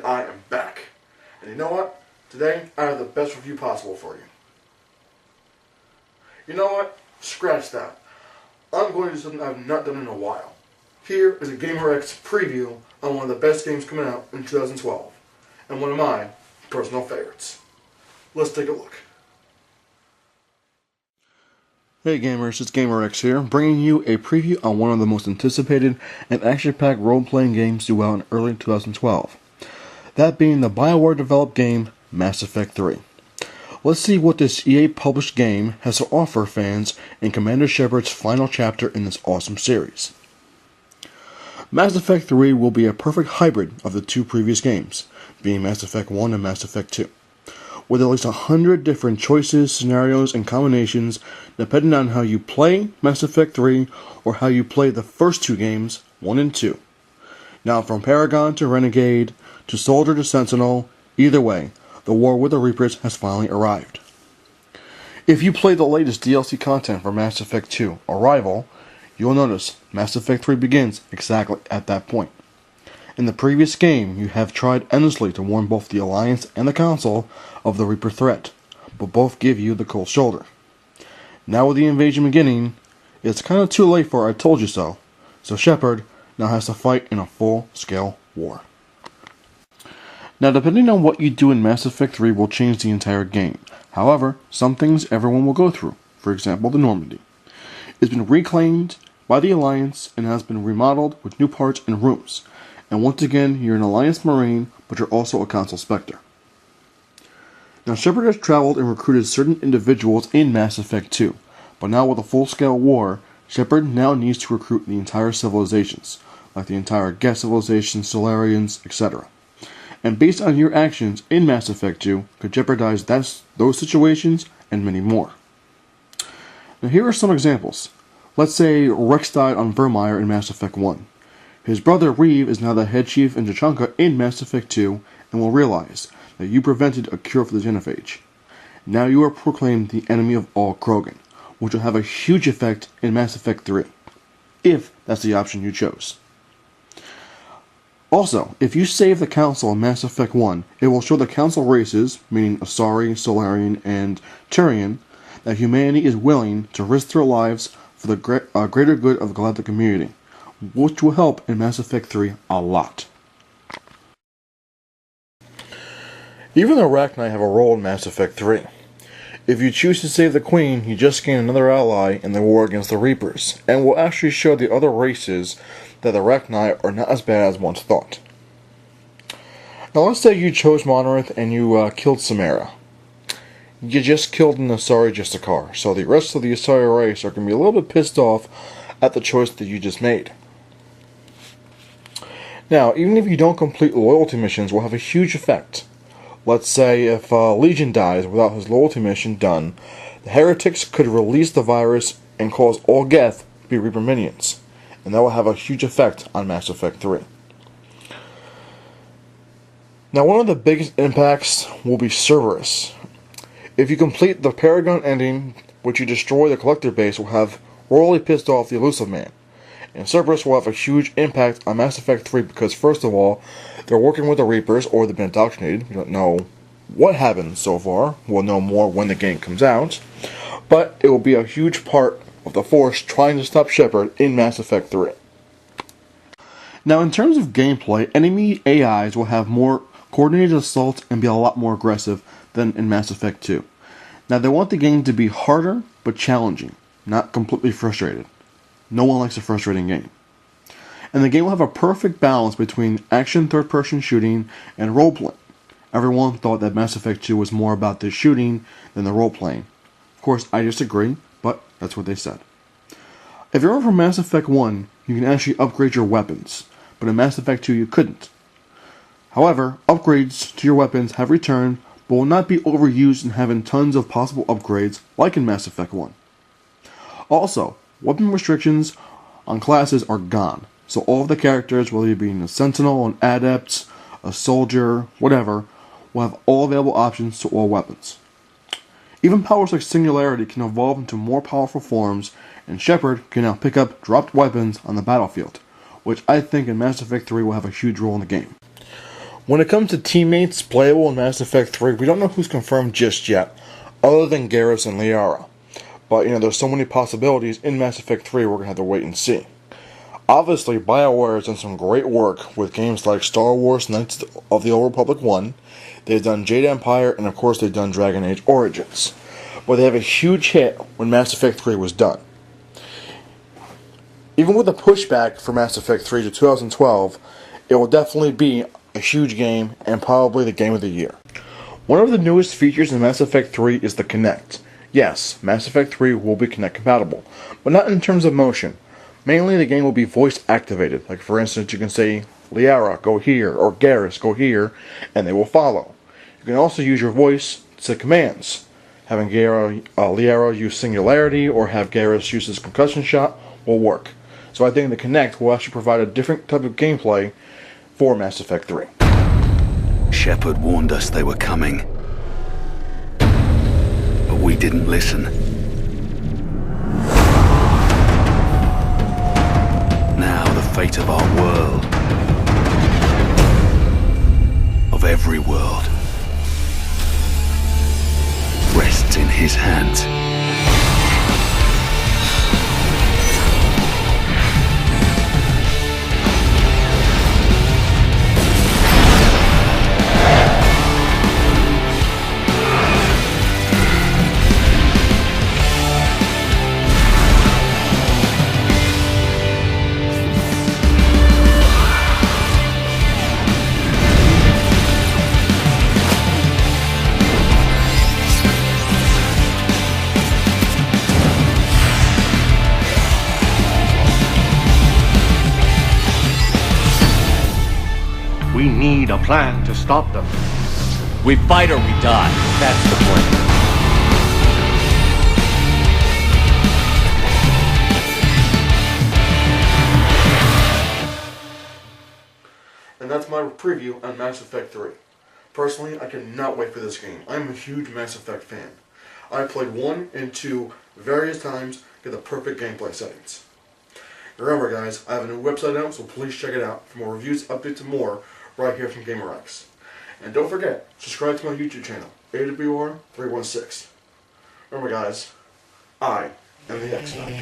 I am back. And you know what? Today, I have the best review possible for you. You know what? Scratch that. I'm going to do something I've not done in a while. Here is a GamerX preview on one of the best games coming out in 2012. And one of my personal favorites. Let's take a look. Hey gamers, it's GamerX here, bringing you a preview on one of the most anticipated and action-packed role-playing games due out in early 2012. That being the BioWare-developed game, Mass Effect 3. Let's see what this EA-published game has to offer fans in Commander Shepard's final chapter in this awesome series. Mass Effect 3 will be a perfect hybrid of the two previous games, being Mass Effect 1 and Mass Effect 2. With at least 100 different choices, scenarios, and combinations depending on how you play Mass Effect 3 or how you play the first two games, 1 and 2. Now from Paragon to Renegade, to Soldier to Sentinel, either way, the war with the Reapers has finally arrived. If you play the latest DLC content for Mass Effect 2, Arrival, you'll notice Mass Effect 3 begins exactly at that point. In the previous game, you have tried endlessly to warn both the Alliance and the Council of the Reaper threat, but both give you the cold shoulder. Now with the invasion beginning, it's kind of too late for I told you so, so Shepard now has to fight in a full-scale war. Now depending on what you do in Mass Effect 3 will change the entire game. However, some things everyone will go through, for example the Normandy. It's been reclaimed by the Alliance and has been remodeled with new parts and rooms. And once again, you're an Alliance Marine, but you're also a Council Spectre. Now, Shepard has traveled and recruited certain individuals in Mass Effect 2, but now with a full-scale war, Shepard now needs to recruit the entire civilizations, like the entire Geth civilization, Solarians, etc. And based on your actions in Mass Effect 2, could jeopardize those situations and many more. Now, here are some examples. Let's say Rex died on Vermeer in Mass Effect 1. His brother Reeve is now the head chief in Tuchanka in Mass Effect 2 and will realize that you prevented a cure for the genophage. Now you are proclaimed the enemy of all Krogan, which will have a huge effect in Mass Effect 3, if that's the option you chose. Also, if you save the Council in Mass Effect 1, it will show the Council races, meaning Asari, Solarian, and Turian, that humanity is willing to risk their lives for the greater good of the galactic community, which will help in Mass Effect 3 a lot. Even the Arachni have a role in Mass Effect 3. If you choose to save the Queen, you just gain another ally in the war against the Reapers, and will actually show the other races that the Arachni are not as bad as once thought. Now let's say you chose Monolith and you killed Samara. You just killed an Asari Justicar, so the rest of the Asari race are going to be a little bit pissed off at the choice that you just made. Now, even if you don't complete loyalty missions, will have a huge effect. Let's say if Legion dies without his loyalty mission done, the heretics could release the virus and cause all Geth to be Reaper minions, and that will have a huge effect on Mass Effect 3. Now, one of the biggest impacts will be Cerberus. If you complete the Paragon ending, which you destroy the Collector base, will have royally pissed off the Elusive Man. And Cerberus will have a huge impact on Mass Effect 3 because, first of all, they're working with the Reapers, or they've been indoctrinated. We don't know what happened so far. We'll know more when the game comes out. But it will be a huge part of the Force trying to stop Shepard in Mass Effect 3. Now, in terms of gameplay, enemy AIs will have more coordinated assaults and be a lot more aggressive than in Mass Effect 2. Now, they want the game to be harder, but challenging, not completely frustrated. No one likes a frustrating game. And the game will have a perfect balance between action third-person shooting and role-playing. Everyone thought that Mass Effect 2 was more about the shooting than the role-playing. Of course, I disagree, but that's what they said. If you remember from Mass Effect 1, you can actually upgrade your weapons, but in Mass Effect 2 you couldn't. However, upgrades to your weapons have returned, but will not be overused and having tons of possible upgrades like in Mass Effect 1. Also, weapon restrictions on classes are gone, so all of the characters, whether you be a Sentinel, an Adept, a Soldier, whatever, will have all available options to all weapons. Even powers like Singularity can evolve into more powerful forms, and Shepard can now pick up dropped weapons on the battlefield, which I think in Mass Effect 3 will have a huge role in the game. When it comes to teammates playable in Mass Effect 3, we don't know who's confirmed just yet, other than Garrus and Liara. But, there's so many possibilities in Mass Effect 3, we're going to have to wait and see. Obviously, BioWare has done some great work with games like Star Wars Knights of the Old Republic 1, they've done Jade Empire, and of course they've done Dragon Age Origins. But they have a huge hit when Mass Effect 3 was done. Even with a pushback for Mass Effect 3 to 2012, it will definitely be a huge game and probably the game of the year. One of the newest features in Mass Effect 3 is the Kinect. Yes, Mass Effect 3 will be Kinect compatible, but not in terms of motion. Mainly the game will be voice activated, like for instance you can say, Liara, go here, or Garrus, go here, and they will follow. You can also use your voice to say commands. Having Liara use Singularity or have Garrus use his concussion shot will work. So I think the Kinect will actually provide a different type of gameplay for Mass Effect 3. Shepard warned us they were coming, but we didn't listen. Now the fate of our world, of every world, rests in his hands. We need a plan to stop them. We fight or we die. That's the plan. And that's my preview on Mass Effect 3. Personally, I cannot wait for this game. I'm a huge Mass Effect fan. I played 1 and 2 various times, get the perfect gameplay settings. Remember guys, I have a new website out, so please check it out for more reviews, updates, and more right here from GamerX. And don't forget, subscribe to my YouTube channel, AWR316. Remember guys, I am the X-Factor.